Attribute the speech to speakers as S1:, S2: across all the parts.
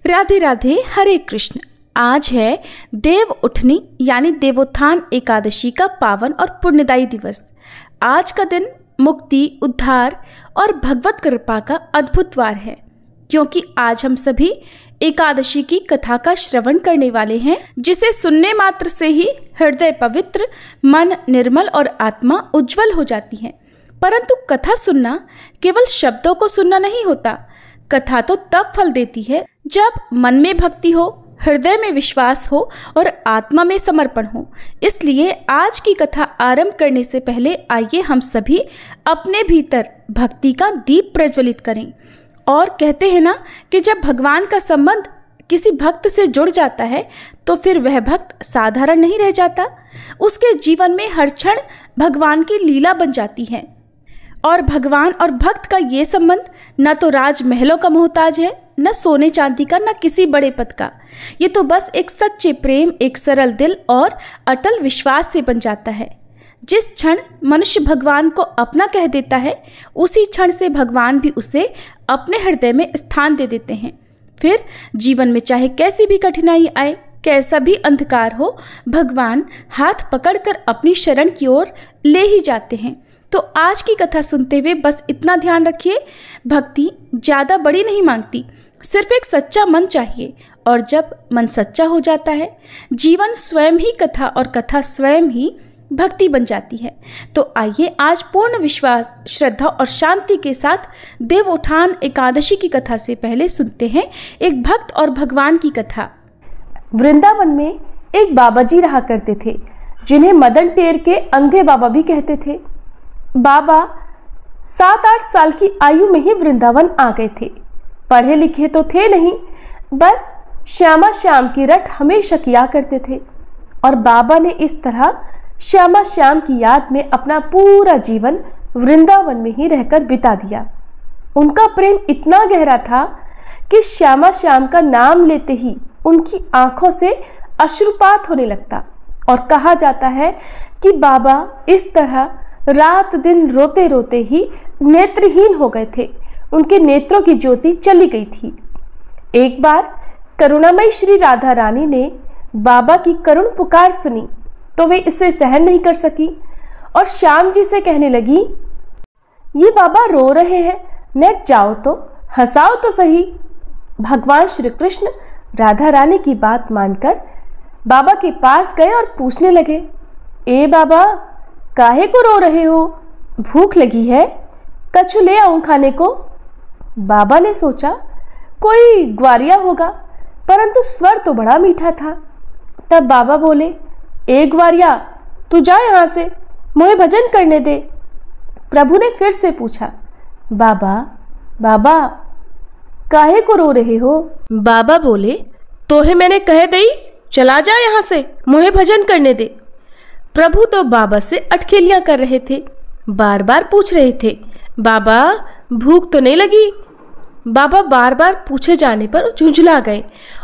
S1: राधे राधे, हरे कृष्ण। आज है देव उठनी यानी देवोत्थान एकादशी का पावन और पुण्यदायी दिवस। आज का दिन मुक्ति, उद्धार और भगवत कृपा का अद्भुत वार है, क्योंकि आज हम सभी एकादशी की कथा का श्रवण करने वाले हैं, जिसे सुनने मात्र से ही हृदय पवित्र, मन निर्मल और आत्मा उज्जवल हो जाती है। परंतु कथा सुनना केवल शब्दों को सुनना नहीं होता। कथा तो तब फल देती है जब मन में भक्ति हो, हृदय में विश्वास हो और आत्मा में समर्पण हो। इसलिए आज की कथा आरंभ करने से पहले आइए हम सभी अपने भीतर भक्ति का दीप प्रज्वलित करें। और कहते हैं ना कि जब भगवान का संबंध किसी भक्त से जुड़ जाता है तो फिर वह भक्त साधारण नहीं रह जाता। उसके जीवन में हर क्षण भगवान की लीला बन जाती है। और भगवान और भक्त का ये संबंध न तो राजमहलों का मोहताज है, न सोने चांदी का, न किसी बड़े पद का। ये तो बस एक सच्चे प्रेम, एक सरल दिल और अटल विश्वास से बन जाता है। जिस क्षण मनुष्य भगवान को अपना कह देता है, उसी क्षण से भगवान भी उसे अपने हृदय में स्थान दे देते हैं। फिर जीवन में चाहे कैसी भी कठिनाई आए, कैसा भी अंधकार हो, भगवान हाथ पकड़कर अपनी शरण की ओर ले ही जाते हैं। तो आज की कथा सुनते हुए बस इतना ध्यान रखिए, भक्ति ज़्यादा बड़ी नहीं मांगती, सिर्फ एक सच्चा मन चाहिए। और जब मन सच्चा हो जाता है, जीवन स्वयं ही कथा और कथा स्वयं ही भक्ति बन जाती है। तो आइए आज पूर्ण विश्वास, श्रद्धा और शांति के साथ देवोत्थान एकादशी की कथा से पहले सुनते हैं एक भक्त और भगवान की कथा।
S2: वृंदावन में एक बाबा जी रहा करते थे, जिन्हें मदन टेर के अंधे बाबा भी कहते थे। बाबा 7-8 साल की आयु में ही वृंदावन आ गए थे। पढ़े लिखे तो थे नहीं, बस श्यामा श्याम की रट हमेशा किया करते थे। और बाबा ने इस तरह श्यामा श्याम की याद में अपना पूरा जीवन वृंदावन में ही रहकर बिता दिया। उनका प्रेम इतना गहरा था कि श्यामा श्याम का नाम लेते ही उनकी आंखों से अश्रुपात होने लगता। और कहा जाता है कि बाबा इस तरह रात दिन रोते रोते ही नेत्रहीन हो गए थे। उनके नेत्रों की ज्योति चली गई थी। एक बार करुणामयी श्री राधा रानी ने बाबा की करुण पुकार सुनी तो वे इसे सहन नहीं कर सकी और श्याम जी से कहने लगी, ये बाबा रो रहे हैं, न जाओ तो हंसाओ तो सही। भगवान श्री कृष्ण राधा रानी की बात मानकर बाबा के पास गए और पूछने लगे, ए बाबा, काहे को रो रहे हो? भूख लगी है? कछु ले आऊं खाने को? बाबा ने सोचा कोई ग्वारिया होगा, परंतु स्वर तो बड़ा मीठा था। तब बाबा बोले, ए ग्वारिया, तू जा यहाँ से, मुझे भजन करने दे। प्रभु ने फिर से पूछा, बाबा बाबा, काहे को रो रहे हो? बाबा बोले, तोहे मैंने कह दई, चला जा यहाँ से, मुझे भजन करने दे। प्रभु तो बाबा से अटखेलियां कर रहे थे, बार बार पूछ रहे थे, बाबा भूख तो नहीं लगी? बाबा बार बार पूछे जाने पर झुंझला गए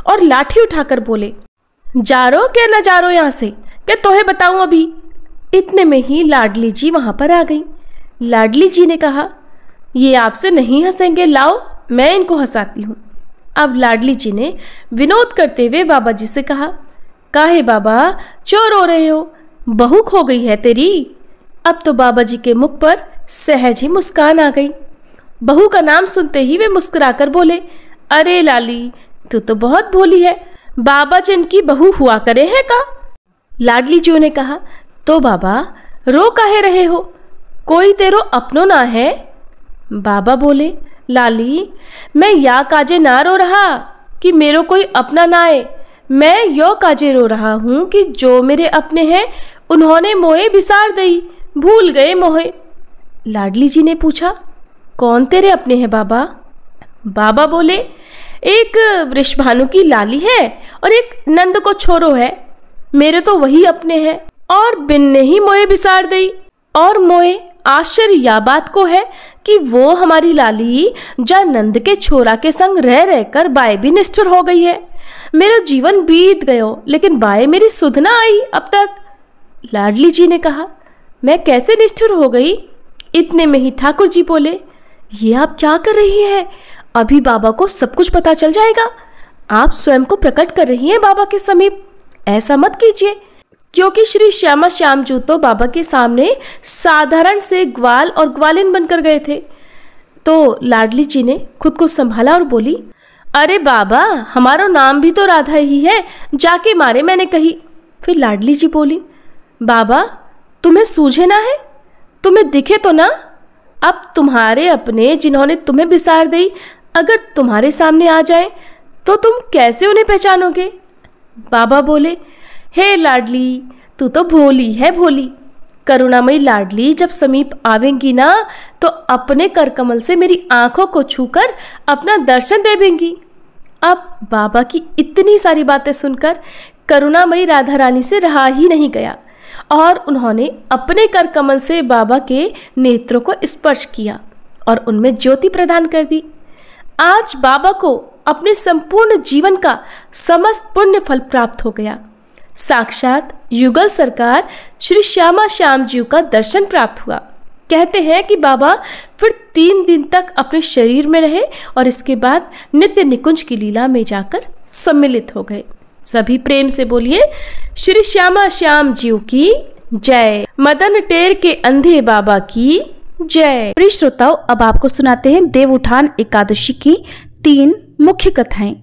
S2: और लाठी उठाकर बोले, जा रो क्या न जा रो यहाँ से, क्या तोहे बताऊं अभी? इतने में ही लाडली जी वहां पर आ गई। लाडली जी ने कहा, ये आपसे नहीं हंसेंगे, लाओ मैं इनको हंसाती हूँ। अब लाडली जी ने विनोद करते हुए बाबा जी से कहा, काहे बाबा क्यों रो रहे हो? बहू खो गई है तेरी? अब तो बाबा जी के मुख पर सहज ही मुस्कान आ गई। बहू का नाम सुनते ही वे मुस्कुराकर बोले, अरे लाली, तू तो बहुत भोली है, बाबा जिनकी बहू हुआ करे हैं का? लाडली जी ने कहा, तो बाबा रो काहे रहे हो? कोई तेरो अपनो ना है? बाबा बोले, लाली, मैं या काजे ना रो रहा कि मेरो कोई अपना ना आए, मैं यो काजे रो रहा हूँ कि जो मेरे अपने हैं उन्होंने मोहे बिसार दई, भूल गए मोहे। लाडली जी ने पूछा, कौन तेरे अपने हैं बाबा? बाबा बोले, एक वृषभानु की लाली है और एक नंद को छोरो है, मेरे तो वही अपने हैं। और बिन ने ही मोहे बिसार दई। और मोहे आश्चर्य या बात को है कि वो हमारी लाली जा नंद के छोरा के संग रह रहकर बाय भी निष्ठुर हो गई है। मेरा जीवन बीत गयो, लेकिन बाय मेरी सुध ना आई अब तक। लाडली जी ने कहा, मैं कैसे निष्ठुर हो गई? इतने में ही ठाकुर जी बोले, ये आप क्या कर रही है? अभी बाबा को सब कुछ पता चल जाएगा। आप स्वयं को प्रकट कर रही हैं बाबा के समीप। ऐसा मत कीजिए, क्योंकि श्री श्यामा श्याम जू तो बाबा के सामने साधारण से ग्वाल और ग्वालिन बनकर गए थे। तो लाडली जी ने खुद को संभाला और बोली, अरे बाबा, हमारा नाम भी तो राधा ही है, जाके मारे मैंने कही। फिर लाडली जी बोली, बाबा तुम्हें सूझे ना है, तुम्हें दिखे तो ना। अब तुम्हारे अपने जिन्होंने तुम्हें बिसार दी अगर तुम्हारे सामने आ जाए तो तुम कैसे उन्हें पहचानोगे। बाबा बोले, हे लाडली, तू तो भोली है भोली। करुणामयी लाडली जब समीप आवेंगी ना तो अपने कर कमल से मेरी आंखों को छूकर अपना दर्शन देवेंगी। अब बाबा की इतनी सारी बातें सुनकर करुणामयी राधा रानी से रहा ही नहीं गया और उन्होंने अपने कर कमल से बाबा के नेत्रों को स्पर्श किया और उनमें ज्योति प्रदान कर दी। आज बाबा को अपने संपूर्ण जीवन का समस्त पुण्य फल प्राप्त हो गया। साक्षात युगल सरकार श्री श्यामा श्याम जी का दर्शन प्राप्त हुआ। कहते हैं कि बाबा फिर 3 दिन तक अपने शरीर में रहे और इसके बाद नित्य निकुंज की लीला में जाकर सम्मिलित हो गए। सभी प्रेम से बोलिए, श्री श्यामा श्याम जी की जय, मदन टेर के अंधे बाबा की जय। प्रिय श्रोताओ, अब आपको सुनाते हैं देवउठान एकादशी की 3 मुख्य कथाएं।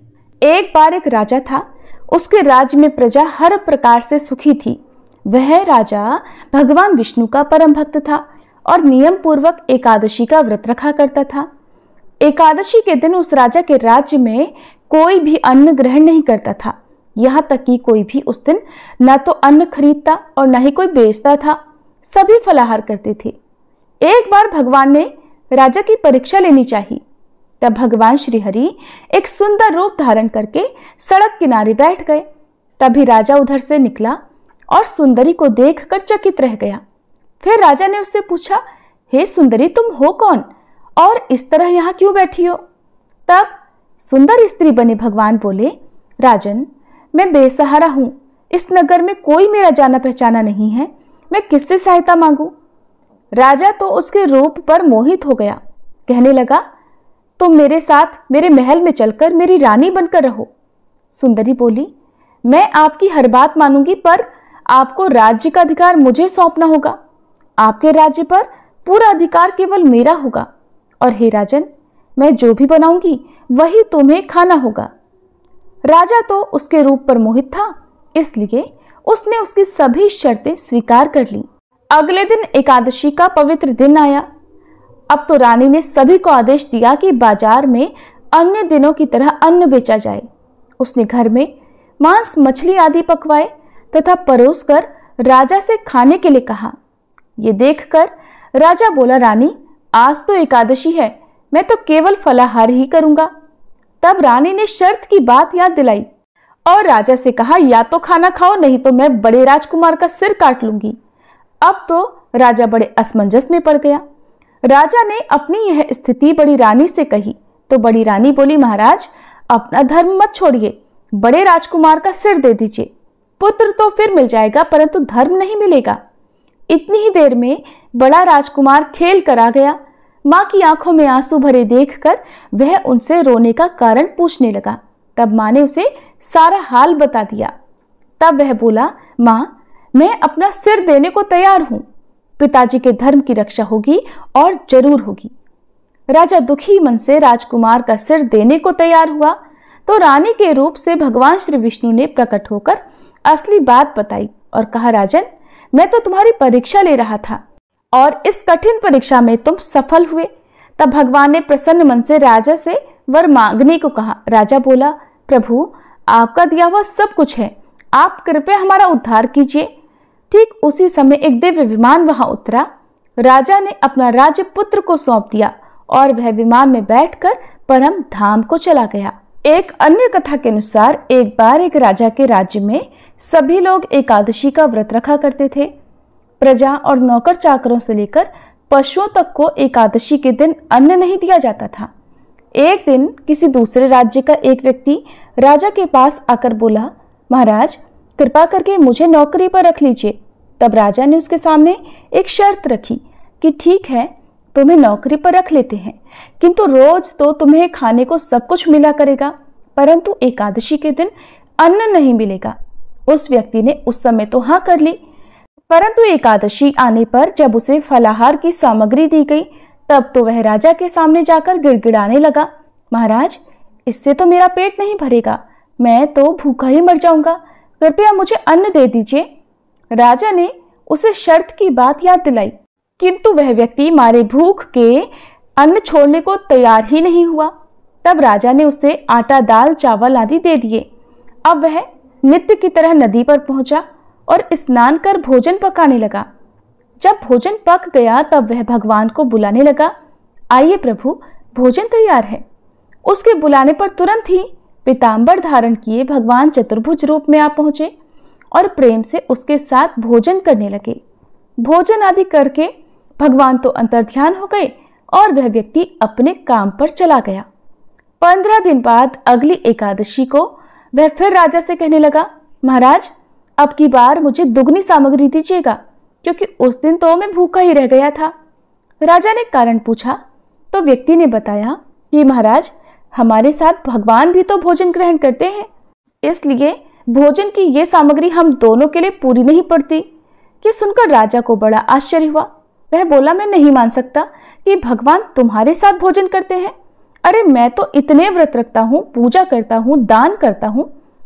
S1: एक बार एक राजा था, उसके राज्य में प्रजा हर प्रकार से सुखी थी। वह राजा भगवान विष्णु का परम भक्त था और नियम पूर्वक एकादशी का व्रत रखा करता था। एकादशी के दिन उस राजा के राज्य में कोई भी अन्न ग्रहण नहीं करता था। यहाँ तक कि कोई भी उस दिन न तो अन्न खरीदता और न ही कोई बेचता था। सभी फलाहार करते थे। एक बार भगवान ने राजा की परीक्षा लेनी चाहिए। तब भगवान श्री हरि एक सुंदर रूप धारण करके सड़क किनारे बैठ गए। तभी राजा उधर से निकला और सुंदरी को देखकर चकित रह गया। फिर राजा ने उससे पूछा, हे सुंदरी, तुम हो कौन और इस तरह यहाँ क्यों बैठी हो? तब सुंदर स्त्री बने भगवान बोले, राजन, मैं बेसहारा हूं। इस नगर में कोई मेरा जाना पहचाना नहीं है। मैं किससे सहायता मांगू? राजा तो उसके रूप पर मोहित हो गया। कहने लगा, तुम मेरे साथ मेरे महल में चलकर मेरी रानी बनकर रहो। सुंदरी बोली, मैं आपकी हर बात मानूंगी, पर आपको राज्य का अधिकार मुझे सौंपना होगा। आपके राज्य पर पूरा अधिकार केवल मेरा होगा। और हे राजन, मैं जो भी बनाऊंगी वही तुम्हें खाना होगा। राजा तो उसके रूप पर मोहित था, इसलिए उसने उसकी सभी शर्तें स्वीकार कर लीं। अगले दिन एकादशी का पवित्र दिन आया। अब तो रानी ने सभी को आदेश दिया कि बाजार में अन्य दिनों की तरह अन्न बेचा जाए। उसने घर में मांस, मछली आदि पकवाए तथा परोसकर राजा से खाने के लिए कहा। ये देखकर राजा बोला, रानी, आज तो एकादशी है, मैं तो केवल फलाहार ही करूंगा। तब रानी ने शर्त की बात याद दिलाई और राजा से कहा, या तो खाना खाओ, नहीं तो मैं बड़े राजकुमार का सिर काट लूंगी। अब तो राजा बड़े असमंजस में पड़ गया। राजा ने अपनी यह स्थिति बड़ी रानी से कही तो बड़ी रानी बोली, महाराज, अपना धर्म मत छोड़िए, बड़े राजकुमार का सिर दे दीजिए। पुत्र तो फिर मिल जाएगा, परंतु धर्म नहीं मिलेगा। इतनी ही देर में बड़ा राजकुमार खेल कर आ गया। माँ की आंखों में आंसू भरे देखकर वह उनसे रोने का कारण पूछने लगा। तब माँ ने उसे सारा हाल बता दिया। तब वह बोला, माँ, मैं अपना सिर देने को तैयार हूं। पिताजी के धर्म की रक्षा होगी और जरूर होगी। राजा दुखी मन से राजकुमार का सिर देने को तैयार हुआ तो रानी के रूप से भगवान श्री विष्णु ने प्रकट होकर असली बात बताई और कहा, राजन, मैं तो तुम्हारी परीक्षा ले रहा था और इस कठिन परीक्षा में तुम सफल हुए। तब भगवान ने प्रसन्न मन से राजा से वर मांगने को कहा। राजा बोला, प्रभु, आपका दिया हुआ सब कुछ है, आप कृपया हमारा उद्धार कीजिए। ठीक उसी समय एक दिव्य विमान वहां उतरा। राजा ने अपना राज्य पुत्र को सौंप दिया और वह विमान में बैठकर परम धाम को चला गया। एक अन्य कथा के अनुसार एक बार एक राजा के राज्य में सभी लोग एकादशी का व्रत रखा करते थे। प्रजा और नौकर चाकरों से लेकर पशुओं तक को एकादशी के दिन अन्न नहीं दिया जाता था। एक दिन किसी दूसरे राज्य का एक व्यक्ति राजा के पास आकर बोला, महाराज, कृपा करके मुझे नौकरी पर रख लीजिए। तब राजा ने उसके सामने एक शर्त रखी कि ठीक है, तुम्हें नौकरी पर रख लेते हैं, किंतु रोज तो तुम्हें खाने को सब कुछ मिला करेगा,
S2: परंतु एकादशी के दिन अन्न नहीं मिलेगा। उस व्यक्ति ने उस समय तो हाँ कर ली, परंतु एकादशी आने पर जब उसे फलाहार की सामग्री दी गई तब तो वह राजा के सामने जाकर गिड़गिड़ाने लगा, महाराज इससे तो मेरा पेट नहीं भरेगा, मैं तो भूखा ही मर जाऊंगा, कृपया मुझे अन्न दे दीजिए। राजा ने उसे शर्त की बात याद दिलाई, किंतु वह व्यक्ति मारे भूख के अन्न छोड़ने को तैयार ही नहीं हुआ। तब राजा ने उसे आटा, दाल, चावल आदि दे दिए। अब वह नित्य की तरह नदी पर पहुंचा और स्नान कर भोजन पकाने लगा। जब भोजन पक गया तब वह भगवान को बुलाने लगा, आइए प्रभु, भोजन तैयार है। उसके बुलाने पर तुरंत ही पीतांबर धारण किए भगवान चतुर्भुज रूप में आ पहुंचे और प्रेम से उसके साथ भोजन करने लगे। भोजन आदि करके भगवान तो अंतर्ध्यान हो गए और वह व्यक्ति अपने काम पर चला गया। 15 दिन बाद अगली एकादशी को वह फिर राजा से कहने लगा, महाराज अब की बार मुझे दुगनी सामग्री दीजिएगा, क्योंकि उस दिन तो मैं भूखा ही रह गया था। राजा ने कारण पूछा तो व्यक्ति ने बताया कि महाराज हमारे साथ भगवान भी तो भोजन ग्रहण करते हैं, इसलिए भोजन की ये सामग्री हम दोनों के लिए पूरी नहीं पड़ती। कि सुनकर राजा को बड़ा आश्चर्य हुआ। वह बोला, मैं नहीं मान सकता कि भगवान तुम्हारे साथ भोजन करते हैं। अरे मैं तो इतने व्रत रखता हूँ, पूजा करता हूँ, दान करता हूँ,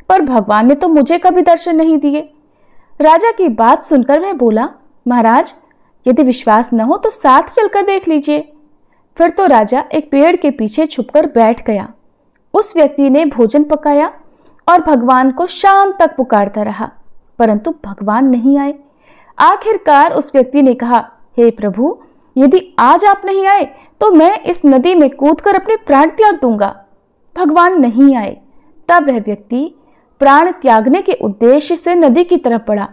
S2: पर भगवान ने तो मुझे कभी दर्शन नहीं दिए। राजा की बात सुनकर वह बोला, महाराज यदि विश्वास न हो तो साथ चलकर देख लीजिए। फिर तो राजा एक पेड़ के पीछे छुपकर बैठ गया। उस व्यक्ति ने भोजन पकाया और भगवान को शाम तक पुकारता रहा, परंतु भगवान नहीं आए। आखिरकार उस व्यक्ति ने कहा, हे प्रभु, यदि आज आप नहीं आए तो मैं इस नदी में कूदकर अपने प्राण त्याग दूंगा। भगवान नहीं आए। तब वह व्यक्ति प्राण त्यागने के उद्देश्य से नदी की तरफ बढ़ा।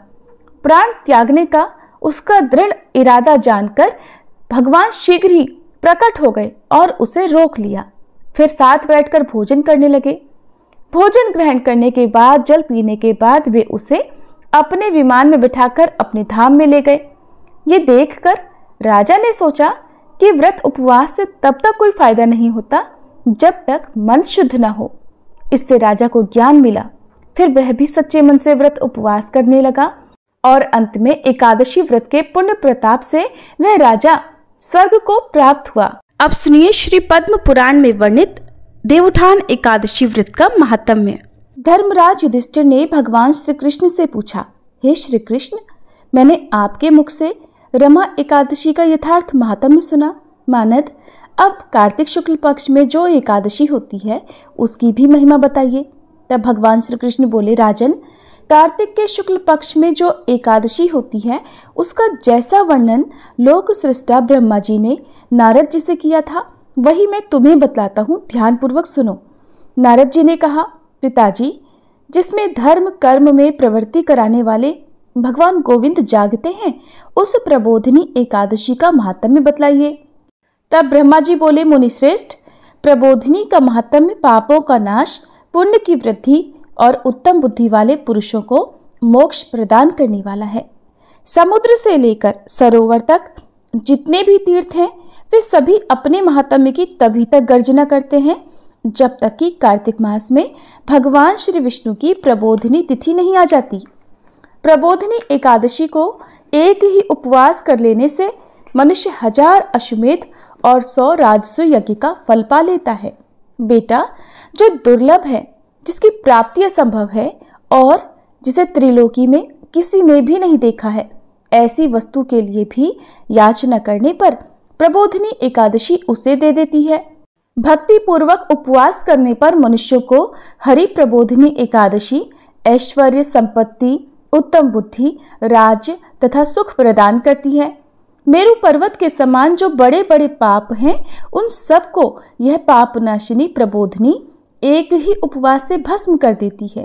S2: प्राण त्यागने का उसका दृढ़ इरादा जानकर भगवान शीघ्र ही प्रकट हो गए और उसे रोक लिया। फिर साथ बैठकर भोजन करने लगे। भोजन ग्रहण करने के बाद, जल पीने के बाद वे उसे अपने विमान में बिठाकर अपने धाम में ले गए। ये देखकर राजा ने सोचा कि व्रत उपवास से तब तक कोई फायदा नहीं होता जब तक मन शुद्ध न हो। इससे राजा को ज्ञान मिला। फिर वह भी सच्चे मन से व्रत उपवास करने लगा और अंत में एकादशी व्रत के पुण्य प्रताप से वह राजा स्वर्ग को प्राप्त हुआ।
S1: अब सुनिए श्री पद्म पुराण में वर्णित देवोत्थान एकादशी व्रत का महात्म्य।
S2: धर्मराज युधिष्ठिर ने भगवान श्री कृष्ण से पूछा, हे श्री कृष्ण, मैंने आपके मुख से रमा एकादशी का यथार्थ महात्म्य सुना। मानद, अब कार्तिक शुक्ल पक्ष में जो एकादशी होती है उसकी भी महिमा बताइए। तब भगवान श्री कृष्ण बोले, राजन, कार्तिक के शुक्ल पक्ष में जो एकादशी होती है उसका जैसा वर्णन लोक सृष्टा ब्रह्मा जी ने नारद जी से किया था वही मैं तुम्हें बतलाता हूँ, ध्यान पूर्वक सुनो। नारद जी ने कहा, पिताजी, जिसमें धर्म कर्म में प्रवृत्ति कराने वाले भगवान गोविंद जागते हैं उस प्रबोधिनी एकादशी का महात्म्य बतलाइए। तब ब्रह्मा जी बोले, मुनिश्रेष्ठ, प्रबोधिनी का महात्म्य पापों का नाश, पुण्य की वृद्धि और उत्तम बुद्धि वाले पुरुषों को मोक्ष प्रदान करने वाला है। समुद्र से लेकर सरोवर तक जितने भी तीर्थ हैं वे सभी अपने महात्म्य की तभी तक गर्जना करते हैं जब तक कि कार्तिक मास में भगवान श्री विष्णु की प्रबोधिनी तिथि नहीं आ जाती। प्रबोधिनी एकादशी को एक ही उपवास कर लेने से मनुष्य 1000 अश्वमेध और 100 राजस्व यज्ञ का फल पा लेता है। बेटा, जो दुर्लभ है, जिसकी प्राप्ति असंभव है और जिसे त्रिलोकी में किसी ने भी नहीं देखा है, ऐसी वस्तु के लिए भी याचना करने पर प्रबोधिनी एकादशी उसे दे देती है। भक्ति पूर्वक उपवास करने पर मनुष्यों को हरि प्रबोधिनी एकादशी ऐश्वर्य, संपत्ति, उत्तम बुद्धि, राज्य तथा सुख प्रदान करती है। मेरु पर्वत के समान जो बड़े बड़े पाप हैं उन सबको यह पापनाशिनी प्रबोधिनी एक ही उपवास से भस्म कर देती है।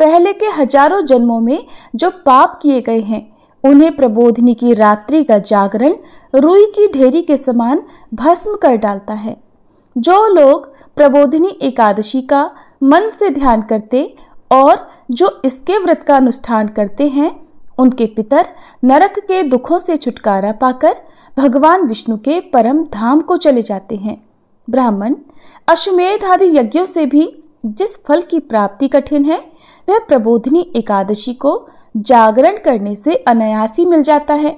S2: पहले के हजारों जन्मों में जो पाप किए गए हैं उन्हें प्रबोधिनी की रात्रि का जागरण रुई की ढेरी के समान भस्म कर डालता है। जो लोग प्रबोधिनी एकादशी का मन से ध्यान करते और जो इसके व्रत का अनुष्ठान करते हैं उनके पितर नरक के दुखों से छुटकारा पाकर भगवान विष्णु के परम धाम को चले जाते हैं। ब्राह्मण अश्वमेध आदि यज्ञों से भी
S1: जिस फल की प्राप्ति कठिन है वह प्रबोधिनी एकादशी को जागरण करने से अनायास ही मिल जाता है।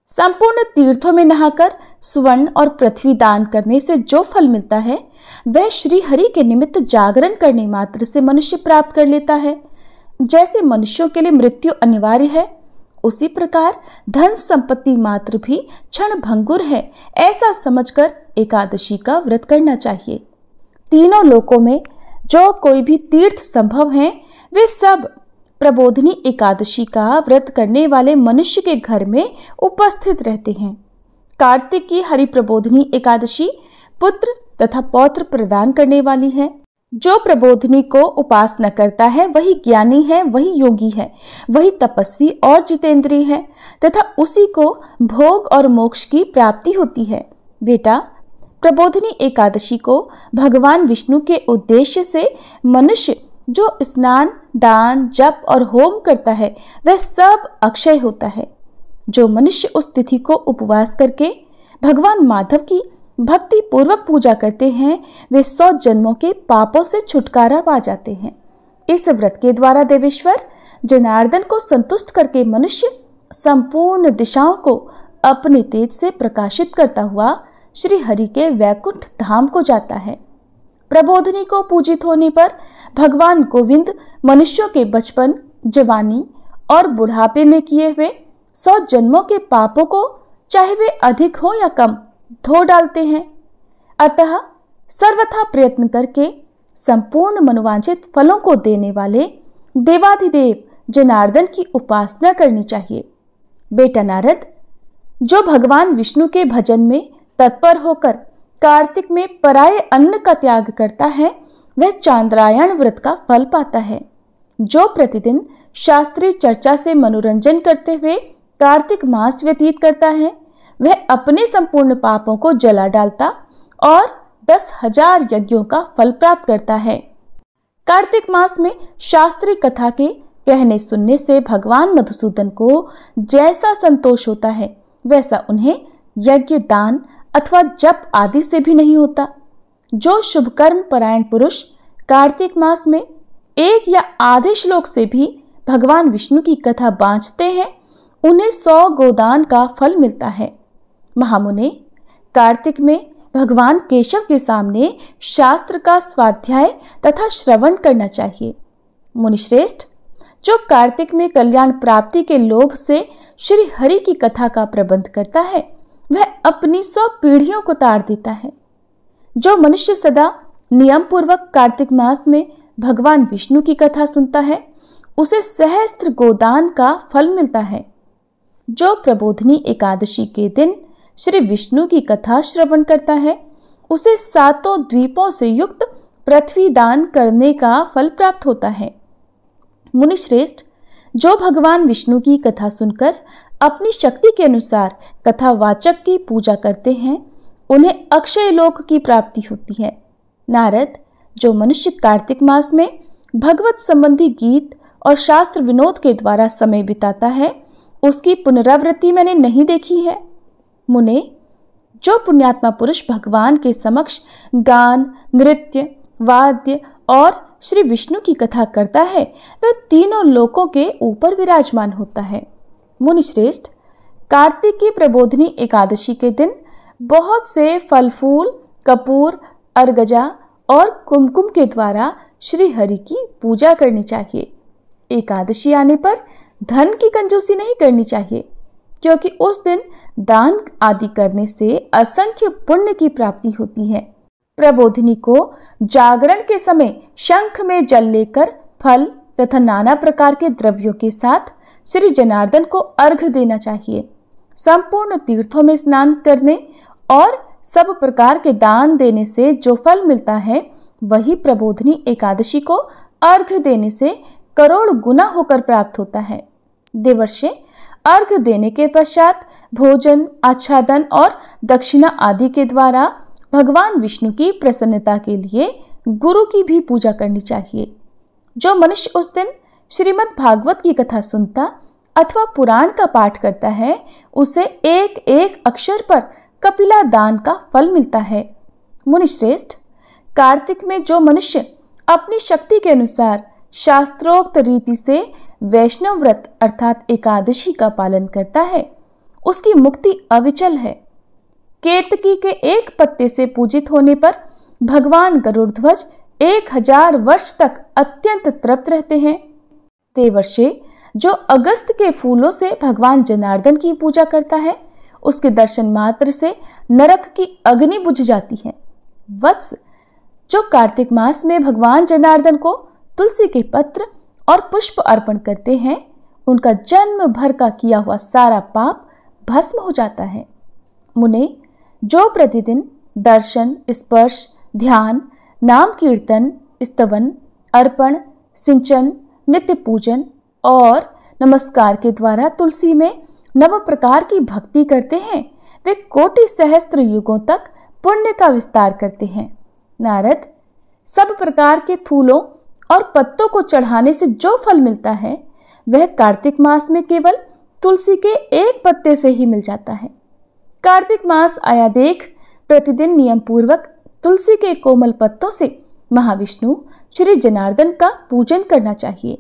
S1: संपूर्ण तीर्थों में नहाकर स्वर्ण और पृथ्वी दान करने से जो फल मिलता है वह श्री हरि के निमित्त जागरण करने मात्र से मनुष्य प्राप्त कर लेता है। जैसे मनुष्यों के लिए मृत्यु अनिवार्य है, उसी प्रकार धन संपत्ति मात्र भी क्षण भंगुर है, ऐसा समझकर एकादशी का व्रत करना चाहिए। तीनों लोकों में जो कोई भी तीर्थ संभव हैं, वे सब प्रबोधिनी एकादशी का व्रत करने वाले मनुष्य के घर में उपस्थित रहते हैं। कार्तिक की हरि प्रबोधिनी एकादशी पुत्र तथा पौत्र प्रदान करने वाली है। जो प्रबोधिनी को उपासना करता है वही ज्ञानी है, वही योगी है, वही तपस्वी और जितेंद्रिय है तथा उसी को भोग और मोक्ष की प्राप्ति होती है। बेटा, प्रबोधिनी एकादशी को भगवान विष्णु के उद्देश्य से मनुष्य जो स्नान, दान, जप और होम करता है वह सब अक्षय होता है। जो मनुष्य उस तिथि को उपवास करके भगवान माधव की भक्ति पूर्वक पूजा करते हैं वे 100 जन्मों के पापों से छुटकारा पा जाते हैं। इस व्रत के द्वारा देवेश्वर जनार्दन को संतुष्ट करके मनुष्य संपूर्ण दिशाओं को अपने तेज से प्रकाशित करता हुआ श्री हरि के वैकुंठ धाम को जाता है। प्रबोधिनी को पूजित होने पर भगवान गोविंद मनुष्यों के बचपन, जवानी और बुढ़ापे में किए हुए 100 जन्मों के पापों को, चाहे वे अधिक हो या कम, धो डालते हैं। अतः सर्वथा प्रयत्न करके संपूर्ण मनोवांछित फलों को देने वाले देवाधिदेव जनार्दन की उपासना करनी चाहिए। बेटा नारद, जो भगवान विष्णु के भजन में तत्पर होकर कार्तिक में पराये अन्न का त्याग करता है वह चांद्रायण व्रत का फल पाता है। जो प्रतिदिन शास्त्रीय चर्चा से मनोरंजन करते हुए कार्तिक मास व्यतीत करता है वह अपने संपूर्ण पापों को जला डालता और 10,000 यज्ञों का फल प्राप्त करता है। कार्तिक मास में शास्त्रीय कथा के कहने सुनने से भगवान मधुसूदन को जैसा संतोष होता है वैसा उन्हें यज्ञ, दान अथवा जप आदि से भी नहीं होता। जो शुभ कर्म परायण पुरुष कार्तिक मास में एक या आधे श्लोक से भी भगवान विष्णु की कथा बांचते हैं उन्हें 100 गोदान का फल मिलता है। महामुने, कार्तिक में भगवान केशव के सामने शास्त्र का स्वाध्याय तथा श्रवण करना चाहिए। मुनिश्रेष्ठ, जो कार्तिक में कल्याण प्राप्ति के लोभ से श्री हरि की कथा का प्रबंध करता है वह अपनी 100 पीढ़ियों को तार देता है। जो मनुष्य सदा नियम पूर्वक कार्तिक मास में भगवान विष्णु की कथा सुनता है उसे सहस्त्र गोदान का फल मिलता है। जो प्रबोधिनी एकादशी के दिन श्री विष्णु की कथा श्रवण करता है उसे 7 द्वीपों से युक्त पृथ्वी दान करने का फल प्राप्त होता है। मुनिश्रेष्ठ, जो भगवान विष्णु की कथा सुनकर अपनी शक्ति के अनुसार कथावाचक की पूजा करते हैं उन्हें अक्षय लोक की प्राप्ति होती है। नारद, जो मनुष्य कार्तिक मास में भगवत संबंधी गीत और शास्त्र विनोद के द्वारा समय बिताता है उसकी पुनरावृत्ति मैंने नहीं देखी है। मुने, जो पुण्यात्मा पुरुष भगवान के समक्ष गान, नृत्य, वाद्य और श्री विष्णु की कथा करता है वह तीनों लोकों के ऊपर विराजमान होता है। मुनिश्रेष्ठ, कार्तिक की प्रबोधिनी एकादशी के दिन बहुत से फल फूल, कपूर, अर्गजा और कुमकुम के द्वारा श्री हरि की पूजा करनी चाहिए। एकादशी आने पर धन की कंजूसी नहीं करनी चाहिए क्योंकि उस दिन दान आदि करने से असंख्य पुण्य की प्राप्ति होती है। प्रबोधिनी को जागरण के समय शंख में जल लेकर फल तथा नाना प्रकार के द्रव्यों के साथ श्री जनार्दन को अर्घ्य देना चाहिए। संपूर्ण तीर्थों में स्नान करने और सब प्रकार के दान देने से जो फल मिलता है वही प्रबोधिनी एकादशी को अर्घ्य देने से करोड़ गुना होकर प्राप्त होता है। देवर्षे, अर्घ्य देने के पश्चात भोजन, आच्छादन और दक्षिणा आदि के द्वारा भगवान विष्णु की प्रसन्नता के लिए गुरु की भी पूजा करनी चाहिए। जो मनुष्य उस दिन श्रीमद् भागवत की कथा सुनता अथवा पुराण का पाठ करता है उसे एक एक अक्षर पर कपिला दान का फल मिलता है। मुनिश्रेष्ठ, कार्तिक में जो मनुष्य अपनी शक्ति के अनुसार शास्त्रोक्त रीति से वैष्णव व्रत अर्थात एकादशी का पालन करता है, उसकी मुक्ति अविचल है। केतकी के एक पत्ते से पूजित होने पर भगवान गरुड़ध्वज 1000 वर्ष तक अत्यंत तृप्त रहते हैं। देवर्षि जो अगस्त के फूलों से भगवान जनार्दन की पूजा करता है, उसके दर्शन मात्र से नरक की अग्नि बुझ जाती है। वत्स जो कार्तिक मास में भगवान जनार्दन को तुलसी के पत्र और पुष्प अर्पण करते हैं, उनका जन्म भर का किया हुआ सारा पाप भस्म हो जाता है। मुने जो प्रतिदिन दर्शन, स्पर्श, ध्यान, नाम कीर्तन, स्तवन, अर्पण, सिंचन, नित्य पूजन और नमस्कार के द्वारा तुलसी में नव प्रकार की भक्ति करते हैं, वे कोटि सहस्त्र युगों तक पुण्य का विस्तार करते हैं। नारद, सब प्रकार के फूलों और पत्तों को चढ़ाने से जो फल मिलता है, वह कार्तिक मास में केवल तुलसी के एक पत्ते से ही मिल जाता है। कार्तिक मास आया देख प्रतिदिन नियम पूर्वक तुलसी के कोमल पत्तों से महाविष्णु श्री जनार्दन का पूजन करना चाहिए।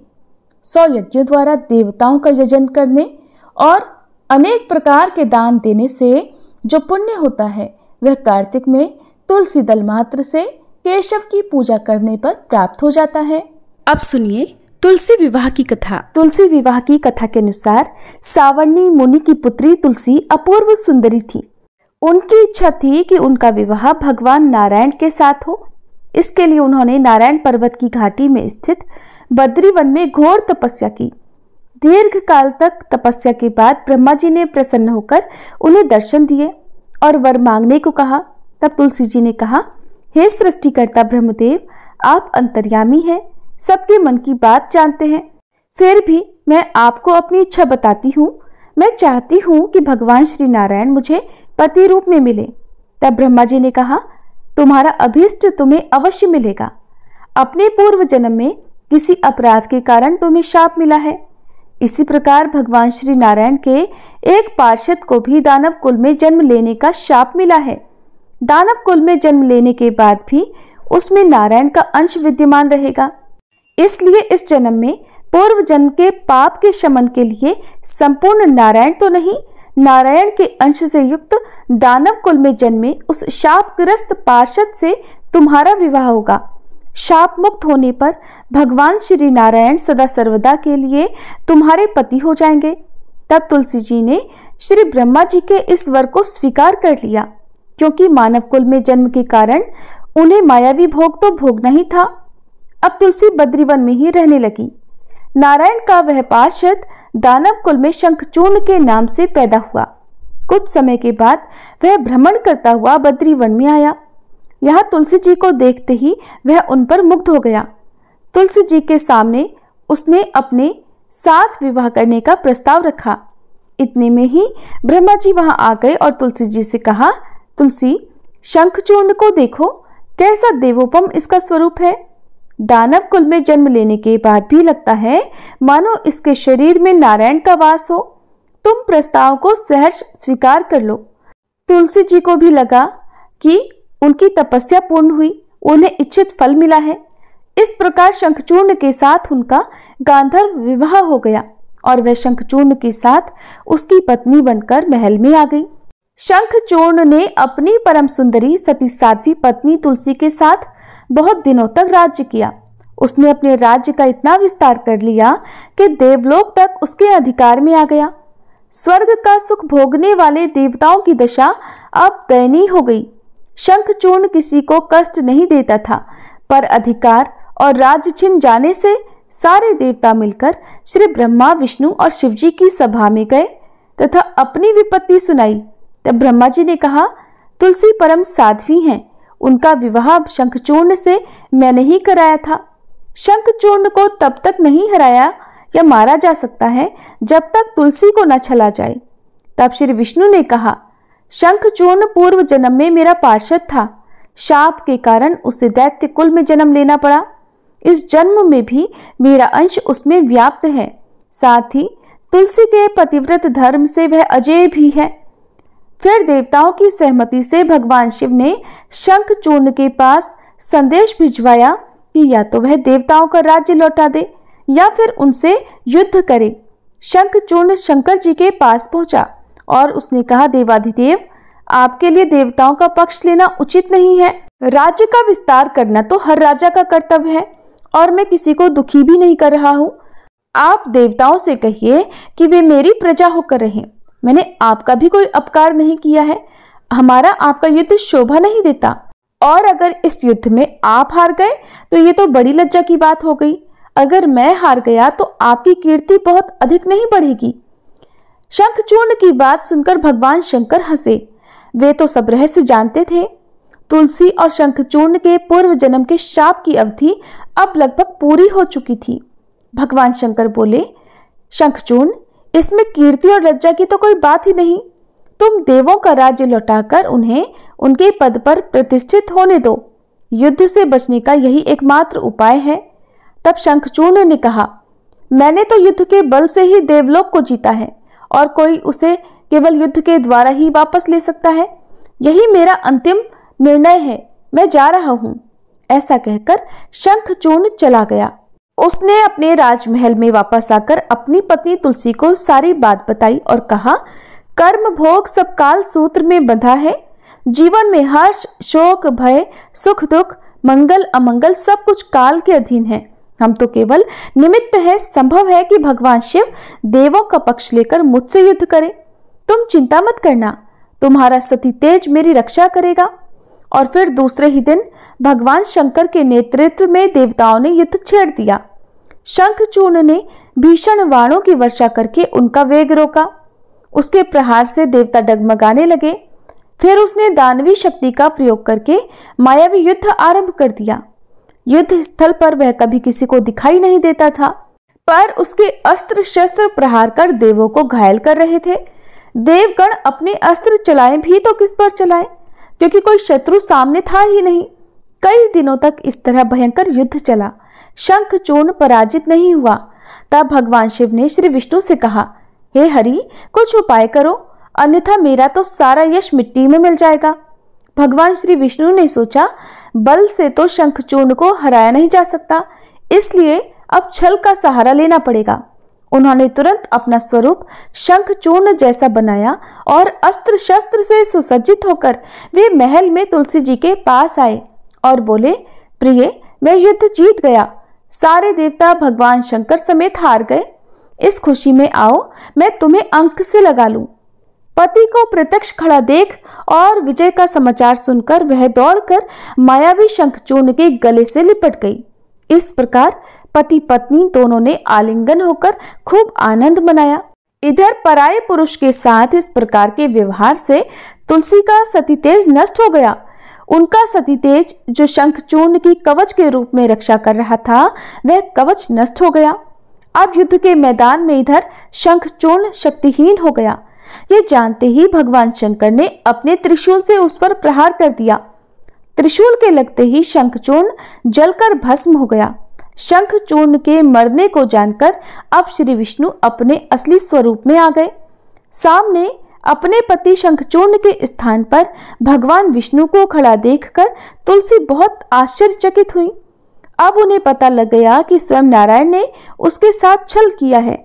S1: 100 यज्ञों द्वारा देवताओं का यजन करने और अनेक प्रकार के दान देने से जो पुण्य होता है, वह कार्तिक में तुलसी दल मात्र से केशव की पूजा करने पर प्राप्त हो जाता है।
S2: अब सुनिए तुलसी विवाह की कथा। तुलसी विवाह की कथा के अनुसार सावर्णी मुनि की पुत्री तुलसी अपूर्व सुंदरी थी। उनकी इच्छा थी कि उनका विवाह भगवान नारायण के साथ हो। इसके लिए उन्होंने नारायण पर्वत की घाटी में स्थित बद्री वन में घोर तपस्या की। दीर्घ काल तक तपस्या के बाद ब्रह्मा जी ने प्रसन्न होकर उन्हें दर्शन दिए और वर मांगने को कहा। तब तुलसी जी ने कहा, हे सृष्टिकर्ता ब्रह्मदेव, आप अंतर्यामी हैं, सबके मन की बात जानते हैं। फिर भी मैं आपको अपनी इच्छा बताती हूँ। मैं चाहती हूँ कि भगवान श्री नारायण मुझे पति रूप में मिले। तब ब्रह्मा जी ने कहा, तुम्हारा अभीष्ट तुम्हें अवश्य मिलेगा। अपने पूर्व जन्म में किसी अपराध के कारण तुम्हें शाप मिला है। इसी प्रकार भगवान श्री नारायण के एक पार्षद को भी दानव कुल में जन्म लेने का शाप मिला है। दानव कुल में जन्म लेने के बाद भी उसमें नारायण का अंश विद्यमान रहेगा। इसलिए इस जन्म में पूर्व जन्म के पाप के शमन के लिए संपूर्ण नारायण तो नहीं, नारायण के अंश से युक्त दानव कुल में जन्मे उस शापग्रस्त पार्षद से तुम्हारा विवाह होगा। शाप मुक्त होने पर भगवान श्री नारायण सदा सर्वदा के लिए तुम्हारे पति हो जाएंगे। तब तुलसी जी ने श्री ब्रह्मा जी के इस वर को स्वीकार कर लिया, क्योंकि मानव कुल में जन्म के कारण उन्हें मायावी भोग तो भोगना ही था। अब तुलसी बद्रीवन में ही रहने लगी। नारायण का वह पार्षद दानव कुल में शंखचूर्ण के नाम से पैदा हुआ। कुछ समय के बाद वह भ्रमण करता हुआ बद्रीवन में आया। यहाँ तुलसी जी को देखते ही वह उन पर मुग्ध हो गया। तुलसी जी के सामने उसने अपने साथ विवाह करने का प्रस्ताव रखा। इतने में ही ब्रह्मा जी वहां आ गए और तुलसी जी से कहा, तुलसी, शंखचूर्ण को देखो, कैसा देवोपम इसका स्वरूप है। दानव कुल में जन्म लेने के बाद भी लगता है मानो इसके शरीर में नारायण का वास हो। तुम प्रस्ताव को सहर्ष स्वीकार कर लो। तुलसी जी को भी लगा कि उनकी तपस्या पूर्ण हुई, उन्हें इच्छित फल मिला है। इस प्रकार शंखचूर्ण के साथ उनका गांधर्व विवाह हो गया और वह शंखचूर्ण के साथ उसकी पत्नी बनकर महल में आ गई। शंखचूर्ण ने अपनी परम सुंदरी सती साध्वी पत्नी तुलसी के साथ बहुत दिनों तक राज्य किया। उसने अपने राज्य का इतना विस्तार कर लिया कि देवलोक तक उसके अधिकार में आ गया। स्वर्ग का सुख भोगने वाले देवताओं की दशा अब दयनीय हो गई। शंखचूर्ण किसी को कष्ट नहीं देता था, पर अधिकार और राज्य छिन जाने से सारे देवता मिलकर श्री ब्रह्मा, विष्णु और शिवजी की सभा में गए तथा अपनी विपत्ति सुनाई। तब ब्रह्मा जी ने कहा, तुलसी परम साध्वी हैं, उनका विवाह शंखचूर्ण से मैंने ही कराया था। शंखचूर्ण को तब तक नहीं हराया या मारा जा सकता है जब तक तुलसी को न छला जाए। तब श्री विष्णु ने कहा, शंखचूर्ण पूर्व जन्म में मेरा पार्षद था। शाप के कारण उसे दैत्य कुल में जन्म लेना पड़ा। इस जन्म में भी मेरा अंश उसमें व्याप्त है। साथ ही तुलसी के पतिव्रत धर्म से वह अजेय भी है। फिर देवताओं की सहमति से भगवान शिव ने शंखचूर्ण के पास संदेश भिजवाया कि या तो वह देवताओं का राज्य लौटा दे या फिर उनसे युद्ध करे। शंखचूर्ण शंकर जी के पास पहुंचा और उसने कहा, देवाधिदेव, आपके लिए देवताओं का पक्ष लेना उचित नहीं है। राज्य का विस्तार करना तो हर राजा का कर्तव्य है और मैं किसी को दुखी भी नहीं कर रहा हूँ। आप देवताओं से कहिए कि वे मेरी प्रजा होकर रहें। मैंने आपका भी कोई अपकार नहीं किया है। हमारा आपका युद्ध शोभा नहीं देता, और अगर इस युद्ध में आप हार गए तो ये तो बड़ी लज्जा की बात हो गई। अगर मैं हार गया तो आपकी कीर्ति बहुत अधिक नहीं बढ़ेगी। शंखचूर्ण की बात सुनकर भगवान शंकर हंसे। वे तो सब रहस्य जानते थे। तुलसी और शंखचूर्ण के पूर्व जन्म के शाप की अवधि अब लगभग पूरी हो चुकी थी। भगवान शंकर बोले, शंखचूर्ण, इसमें कीर्ति और लज्जा की तो कोई बात ही नहीं। तुम देवों का राज्य लौटाकर उन्हें उनके पद पर प्रतिष्ठित होने दो। युद्ध से बचने का यही एकमात्र उपाय है। तब शंखचूर्ण ने कहा, मैंने तो युद्ध के बल से ही देवलोक को जीता है और कोई उसे केवल युद्ध के द्वारा ही वापस ले सकता है। यही मेरा अंतिम निर्णय है। मैं जा रहा हूं। ऐसा कहकर शंखचूर्ण चला गया। उसने अपने राजमहल में वापस आकर अपनी पत्नी तुलसी को सारी बात बताई और कहा, कर्म भोग सब काल सूत्र में बंधा है। जीवन में हर्ष, शोक, भय, सुख, दुख, मंगल, अमंगल सब कुछ काल के अधीन है। हम तो केवल निमित्त है। संभव है कि भगवान शिव देवों का पक्ष लेकर मुझसे युद्ध करे। तुम चिंता मत करना, तुम्हारा सती तेज मेरी रक्षा करेगा। और फिर दूसरे ही दिन भगवान शंकर के नेतृत्व में देवताओं ने युद्ध छेड़ दिया। शंखचूर्ण ने भीषण बाणों की वर्षा करके उनका वेग रोका। उसके प्रहार से देवता डगमगाने लगे। फिर उसने दानवी शक्ति का प्रयोग करके मायावी युद्ध आरंभ कर दिया। युद्ध स्थल पर वह कभी किसी को दिखाई नहीं देता था, पर उसके अस्त्र शस्त्र प्रहार कर देवों को घायल कर रहे थे। देवगण अपने अस्त्र चलाएं भी तो किस पर चलाएं, क्योंकि कोई शत्रु सामने था ही नहीं। कई दिनों तक इस तरह भयंकर युद्ध चला। शंखचूर्ण पराजित नहीं हुआ। तब भगवान शिव ने श्री विष्णु से कहा, हे हरि, कुछ उपाय करो, अन्यथा मेरा तो सारा यश मिट्टी में मिल जाएगा। भगवान श्री विष्णु ने सोचा, बल से तो शंखचूर्ण को हराया नहीं जा सकता, इसलिए अब छल का सहारा लेना पड़ेगा। उन्होंने तुरंत अपना स्वरूप शंखचूर्ण जैसा बनाया और अस्त्र शस्त्र से सुसज्जित होकर वे महल में तुलसी जी के पास आए और बोले, प्रिय, मैं युद्ध जीत गया। सारे देवता भगवान शंकर समेत हार गए। इस खुशी में आओ, मैं तुम्हें अंक से लगा लूं। पति को प्रत्यक्ष खड़ा देख और विजय का समाचार सुनकर वह दौड़कर मायावी शंखचूर्ण के गले से लिपट गई। इस प्रकार पति पत्नी दोनों ने आलिंगन होकर खूब आनंद मनाया। इधर पराये पुरुष के साथ इस प्रकार के व्यवहार से तुलसी का सती तेज नष्ट हो गया। उनका सती तेज जो शंखचूर्ण की कवच के रूप में रक्षा कर रहा था, वह कवच नष्ट हो गया। अब युद्ध के मैदान में इधर शंखचूर्ण शक्तिहीन हो गया। ये जानते ही भगवान शंकर ने अपने त्रिशूल से उस पर प्रहार कर दिया। त्रिशूल के लगते ही शंखचूर्ण जलकर भस्म हो गया। शंखचूर्ण के मरने को जानकर अब श्री विष्णु अपने असली स्वरूप में आ गए। सामने अपने पति शंखचूर्ण के स्थान पर भगवान विष्णु को खड़ा देखकर तुलसी बहुत आश्चर्यचकित हुई। अब उन्हें पता लग गया कि स्वयं नारायण ने उसके साथ छल किया है।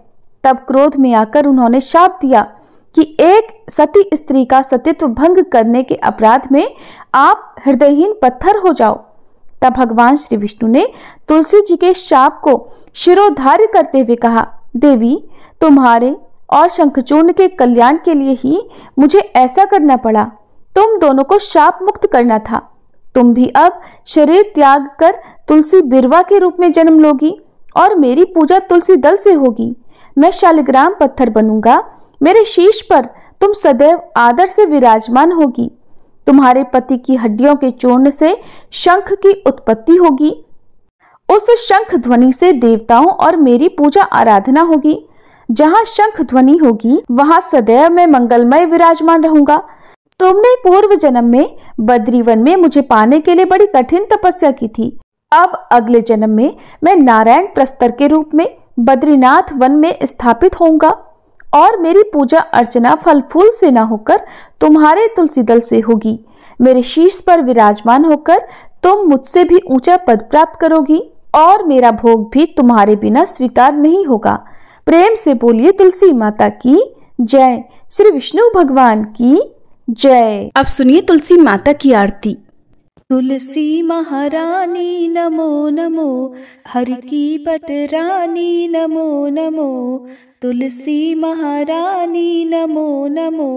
S2: तब क्रोध में आकर उन्होंने शाप दिया कि एक सती स्त्री का सतीत्व भंग करने के अपराध में आप हृदयहीन पत्थर हो जाओ। तब भगवान श्री विष्णु ने तुलसी जी के शाप को शिरोधार्य करते हुए कहा, देवी, तुम्हारे और शंखचूर्ण के कल्याण के लिए ही मुझे ऐसा करना पड़ा। तुम दोनों को शाप मुक्त करना था। तुम भी अब शरीर त्याग कर तुलसी बिरवा के रूप में जन्म लोगी और मेरी पूजा तुलसी दल से होगी। मैं शालिग्राम पत्थर बनूंगा। मेरे शीश पर तुम सदैव आदर से विराजमान होगी। तुम्हारे पति की हड्डियों के चूर्ण से शंख की उत्पत्ति होगी। उस शंख ध्वनि से देवताओं और मेरी पूजा आराधना होगी। जहाँ शंख ध्वनि होगी वहाँ सदैव मैं मंगलमय विराजमान रहूंगा। तुमने पूर्व जन्म में बद्रीवन में मुझे पाने के लिए बड़ी कठिन तपस्या की थी। अब अगले जन्म में मैं नारायण प्रस्तर के रूप में बद्रीनाथ वन में स्थापित होऊंगा और मेरी पूजा अर्चना फल फूल से न होकर तुम्हारे तुलसी दल से होगी। मेरे शीश पर विराजमान होकर तुम मुझसे भी ऊंचा पद प्राप्त करोगी और मेरा भोग भी तुम्हारे बिना स्वीकार नहीं होगा। प्रेम से बोलिए तुलसी माता की जय। श्री विष्णु भगवान की जय।
S1: अब सुनिए तुलसी माता की आरती।
S2: तुलसी महारानी नमो नमो, हर की पटरानी नमो नमो। तुलसी महारानी नमो नमो,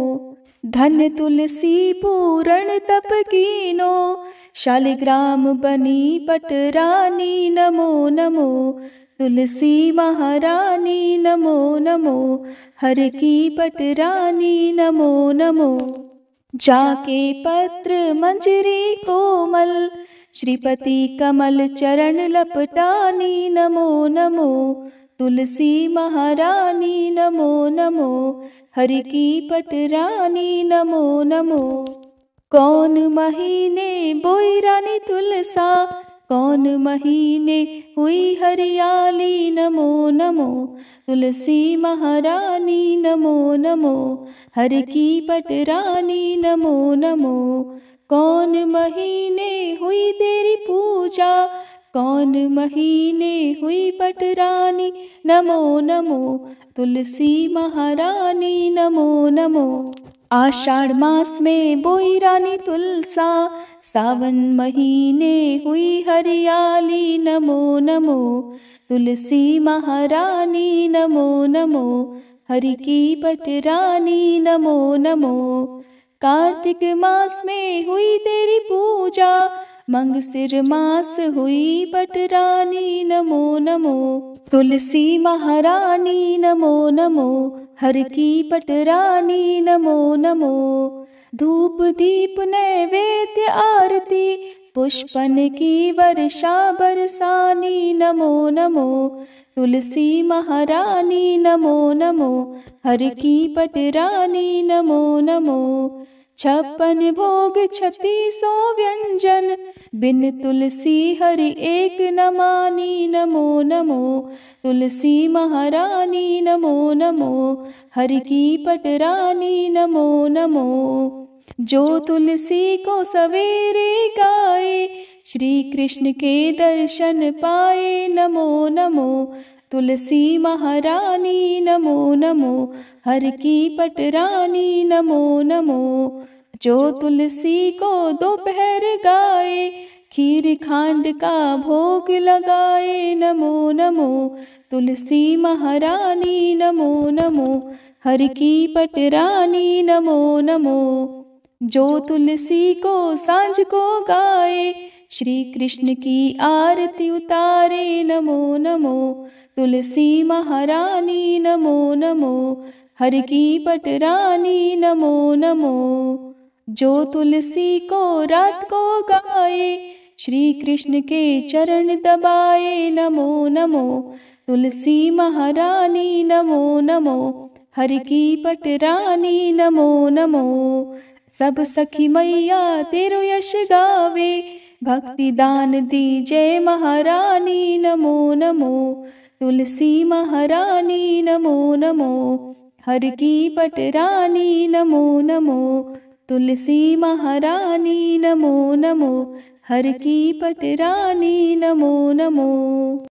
S2: धन तुलसी पूरण तप कीनो। शालिग्राम बनी पटरानी नमो नमो। तुलसी महारानी नमो नमो, हर की पटरानी नमो नमो। जाके पत्र मंजरी कोमल, श्रीपति कमल चरण लपटानी नमो नमो। तुलसी महारानी नमो नमो, हरि की पटरानी नमो नमो। कौन महीने बोई रानी तुलसा, कौन महीने हुई हरियाली नमो नमो। तुलसी महारानी नमो नमो, हर की पटरानी नमो नमो। कौन महीने हुई तेरी पूजा, कौन महीने हुई पटरानी नमो नमो। तुलसी महारानी नमो नमो। आषाढ़ मास में बोई रानी तुलसा, सावन महीने हुई हरियाली नमो नमो। तुलसी महारानी नमो नमो, हरि की पटरानी नमो नमो। कार्तिक मास में हुई तेरी पूजा, मंगसिर मास हुई पटरानी नमो नमो। तुलसी महारानी नमो नमो, हर की पटरानी नमो नमो। धूप दीप नैवेद्य आरती, पुष्पन की वर्षा बरसानी नमो नमो। तुलसी महारानी नमो नमो, हर की पटरानी नमो नमो। 56 भोग 3600 व्यंजन, बिन तुलसी हरि एक न मानी नमो नमो। तुलसी महारानी नमो नमो, हरि की पटरानी नमो नमो। जो तुलसी को सवेरे गाए, श्री कृष्ण के दर्शन पाए नमो नमो। तुलसी महारानी नमो नमो, हर की पटरानी नमो नमो। जो तुलसी को दोपहर गाए, खीर खांड का भोग लगाए नमो नमो। तुलसी महारानी नमो नमो, हर की पटरानी नमो नमो। जो तुलसी को सांझ को गाए, श्री कृष्ण की आरती उतारे नमो नमो। तुलसी महारानी नमो नमो, हर की पटरानी नमो नमो। जो तुलसी को रात को गाए, श्री कृष्ण के चरण दबाए नमो नमो। तुलसी महारानी नमो नमो, हर की पटरानी नमो नमो। सब सखी मैया तेरो यश गावे, भक्ति दान दीजय महारानी नमो नमो। तुलसी महारानी नमो नमो, हर की पटरानी नमो नमो। तुलसी महारानी नमो नमो, हर की पटरानी नमो नमो।